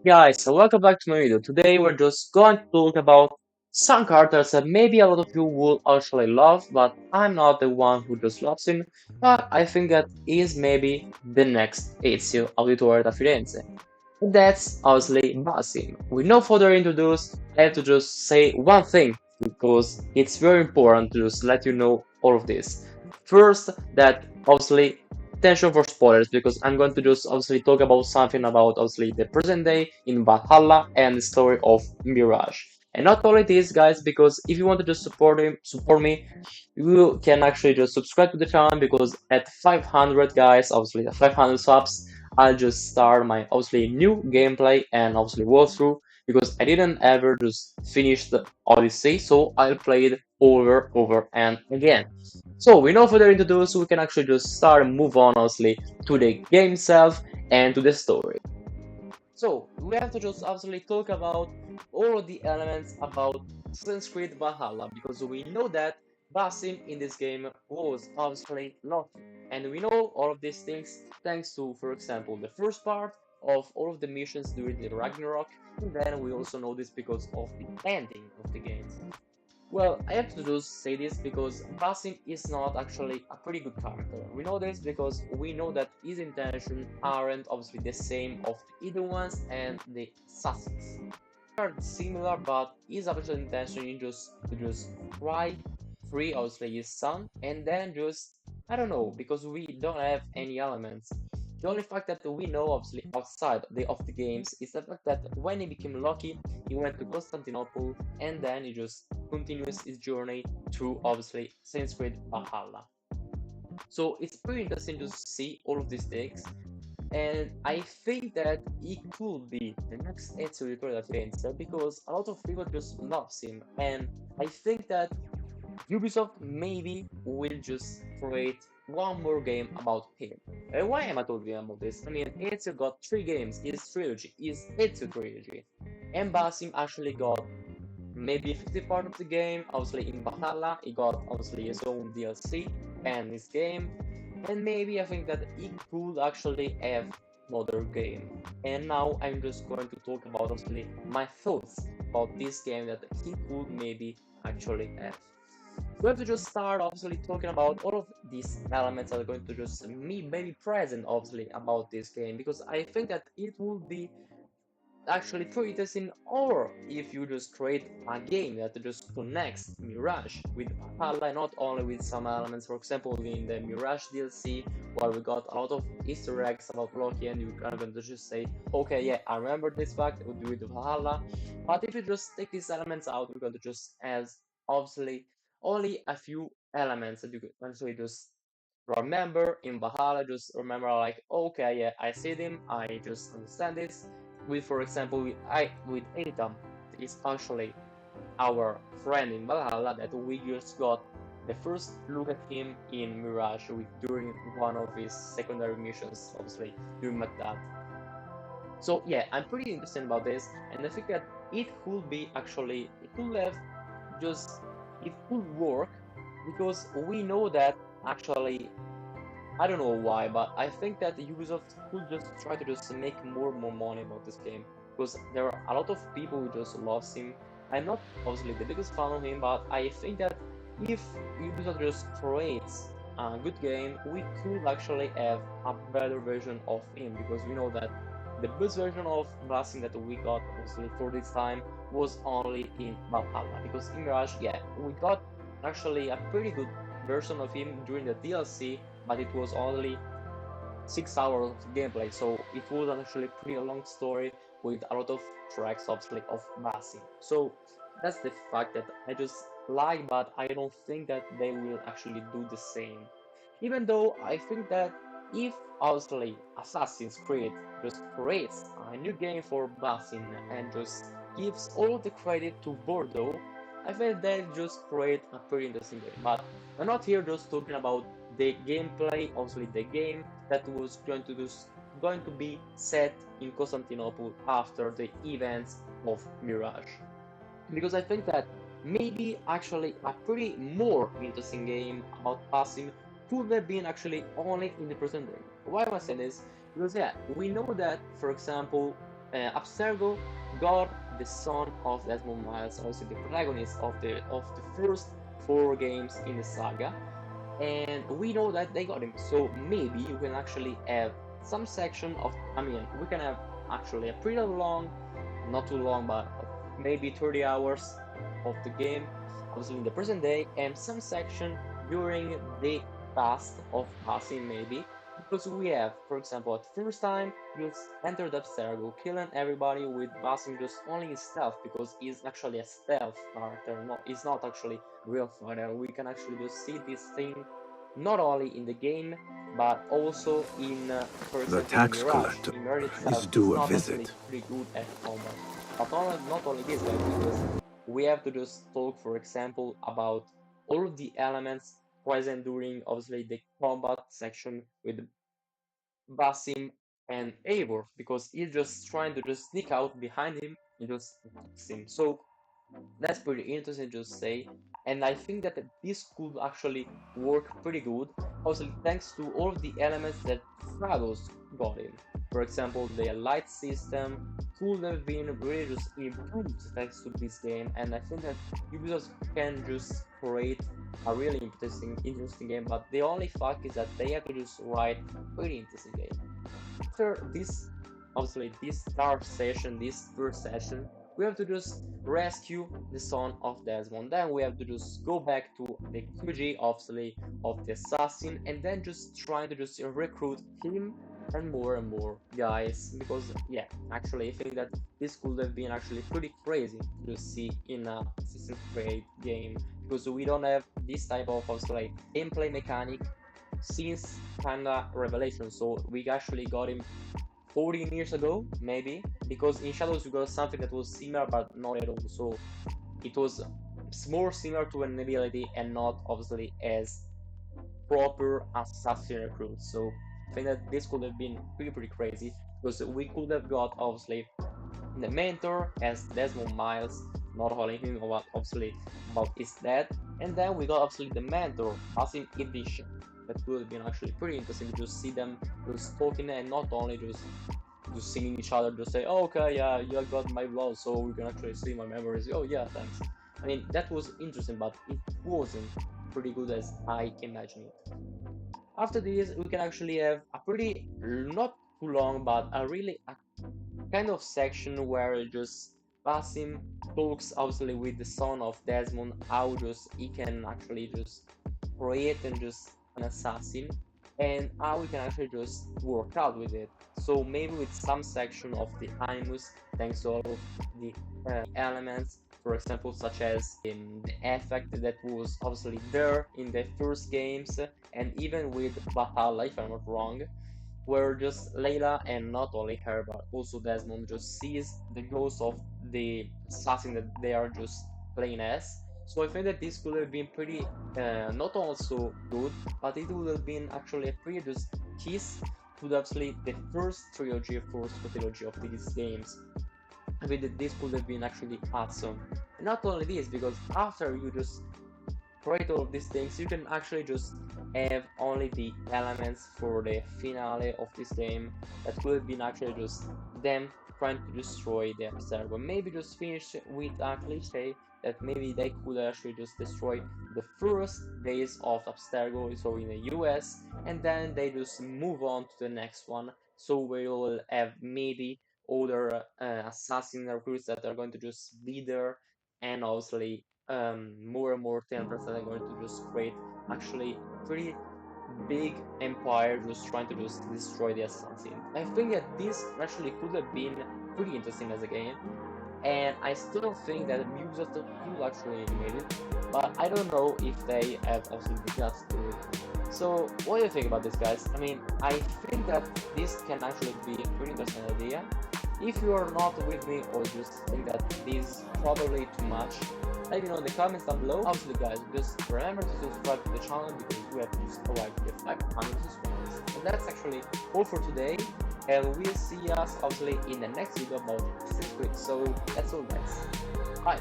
Guys, so welcome back to my video. Today we're just going to talk about some characters that maybe a lot of you will actually love, but I'm not the one who just loves him. But I think that is maybe the next Ezio Auditore da Firenze. And that's obviously Basim. With no further introduce, I have to just say one thing because it's very important to just let you know all of this. First, that obviously attention for spoilers because I'm going to just obviously talk about something about obviously the present day in Valhalla and the story of Mirage. And not only this, guys, because if you want to just support me, you can actually just subscribe to the channel because at 500 guys, obviously at 500 subs, I'll just start my obviously new gameplay and obviously walkthrough because I didn't ever just finish the Odyssey, so I'll play it over and again. So we know further into this, we can actually just start and move on obviously to the game itself and to the story. So we have to just absolutely talk about all of the elements about Assassin's Creed Valhalla because we know that Basim in this game was obviously lucky. And we know all of these things thanks to, for example, the first part of all of the missions during the Ragnarok, and then we also know this because of the ending of the game. Well, I have to just say this because Basim is not actually a pretty good character. We know this because we know that his intentions aren't obviously the same of the Evil Ones and the Assassins. They are similar, but his actual intention is just to just try free obviously his son and then just I don't know because we don't have any elements. The only fact that we know obviously outside of the games is the fact that when he became lucky, he went to Constantinople and then he just continues his journey through obviously Assassin's Creed Valhalla. So it's pretty interesting to see all of these things, and I think that he could be the next Ezio Auditore Firenze because a lot of people just loves him, and I think that Ubisoft maybe will just create one more game about him. And why am I talking about this? I mean, Ezio got 3 games, his trilogy, his Ezio trilogy, and Basim actually got maybe 50 part of the game. Obviously, in Valhalla, he got obviously his own DLC and his game, and maybe I think that he could actually have another game. And now I'm just going to talk about obviously my thoughts about this game that he could maybe actually have. We have to just start obviously talking about all of these elements that are going to just me maybe present obviously about this game because I think that it will be actually pretty interesting, or if you just create a game that just connects Mirage with Valhalla, not only with some elements, for example in the Mirage DLC where we got a lot of Easter eggs about Loki and you can going to just say okay, yeah, I remember this fact with Valhalla, but if you just take these elements out we're going to just as obviously only a few elements that you can actually just remember in Valhalla. Just remember like okay, yeah, I see them, I just understand this. With for example with Atam is actually our friend in Valhalla that we just got the first look at him in Mirage during one of his secondary missions, obviously during Magdad. So yeah, I'm pretty interested about this, and I think that it could be actually it could have just it could work because we know that actually I don't know why, but I think that Ubisoft could just try to just make more money about this game because there are a lot of people who just love him. I'm not obviously the biggest fan of him, but I think that if Ubisoft just creates a good game, we could actually have a better version of him because we know that the best version of Basim that we got obviously for this time was only in Valhalla because in Mirage, yeah, we got actually a pretty good version of him during the DLC, but it was only 6 hours of gameplay, so it was actually pretty long story with a lot of tracks obviously of Basim. So that's the fact that I just like, but I don't think that they will actually do the same. Even though I think that if obviously Assassin's Creed just creates a new game for Basim and just gives all the credit to Bordeaux, I think they just create a pretty interesting game. But I'm not here just talking about the gameplay, obviously the game that was going to be set in Constantinople after the events of Mirage. Because I think that maybe actually a pretty more interesting game about Basim could have been actually only in the present day. Why am I saying this? Because yeah, we know that for example Abstergo got the son of Desmond Miles, also the protagonist of the first four games in the saga, and we know that they got him. So maybe you can actually have some section of, I mean, we can have actually a pretty long, not too long, but maybe 30 hours of the game, obviously in the present day, and some section during the past of Basim maybe, because we have, for example, at first time, just enter the Abstergo, killing everybody with Basim just only his stealth, because he's actually a stealth character, no, he's not actually real fighter. We can actually just see this thing not only in the game, but also in, for The example, tax Mirage. collector In Mirage is itself, he's due a not actually visit. pretty good at combat. But not only this, guys, because we have to just talk, for example, about all of the elements present during, obviously, the combat section with Basim and Eivor, because he's just trying to just sneak out behind him and just attacks him. So that's pretty interesting to say, and I think that this could actually work pretty good. Also, thanks to all of the elements that Stratos got in. For example, the light system could have been really just improved thanks to this game, and I think that Ubisoft can just create a really interesting game. But the only fuck is that they have to just write a pretty interesting game. After this, obviously this start session, this first session, we have to just rescue the son of Desmond. Then we have to just go back to the QG, obviously, of the assassin, and then just trying to just recruit him and more guys. Because yeah, actually, I think that this could have been actually pretty crazy to see in a Assassin's Creed game, because we don't have this type of obviously gameplay mechanic since kinda Revelation. So we actually got him 14 years ago, maybe, because in Shadows we got something that was similar but not at all. So it was more similar to an ability and not obviously as proper assassin recruit. So I think that this could have been pretty crazy, because we could have got obviously the mentor as Desmond Miles, not only him about obviously about his dad, and then we got obviously the mentor Basim edition. That would have been actually pretty interesting to just see them just talking and not only just seeing each other, just say, oh, okay, yeah, you got my blood, so we can actually see my memories. Oh yeah, thanks. I mean, that was interesting, but it wasn't pretty good as I imagine it. After this, we can actually have a pretty not too long, but a really kind of section where just Basim talks obviously with the son of Desmond, how just he can actually just create and just an assassin, and how we can actually just work out with it. So maybe with some section of the animus, thanks to all of the elements, for example, such as the effect that was obviously there in the first games, and even with Batalla, if I'm not wrong, where just Layla and not only her but also Desmond just sees the ghost of the assassin that they are just playing as. So I think that this could have been pretty not also good, but it would have been actually a pretty just kiss to actually the first trilogy, first trilogy of these games. I mean that this could have been actually awesome. And not only this, because after you just create all of these things, you can actually just have only the elements for the finale of this game that could have been actually just them trying to destroy the Abstergo. Maybe just finish with a cliche that maybe they could actually just destroy the first base of Abstergo, so in the US, and then they just move on to the next one. So we will have maybe other assassin recruits that are going to just be there, and obviously more and more templates that are going to just create actually pretty big empire just trying to just destroy the assassin. I think that this actually could have been pretty interesting as a game, and I still think that Ubisoft could actually made it, but I don't know if they have also the guts to do it. So what do you think about this, guys? I mean, I think that this can actually be a pretty interesting idea. If you are not with me or just think that this is probably too much, let me know in the comments down below. Obviously, guys, just remember to subscribe to the channel because we have just arrived at 500 subscribers. And that's actually all for today, and we'll see us obviously in the next video about Assassin's Creed. So that's all, guys. Bye.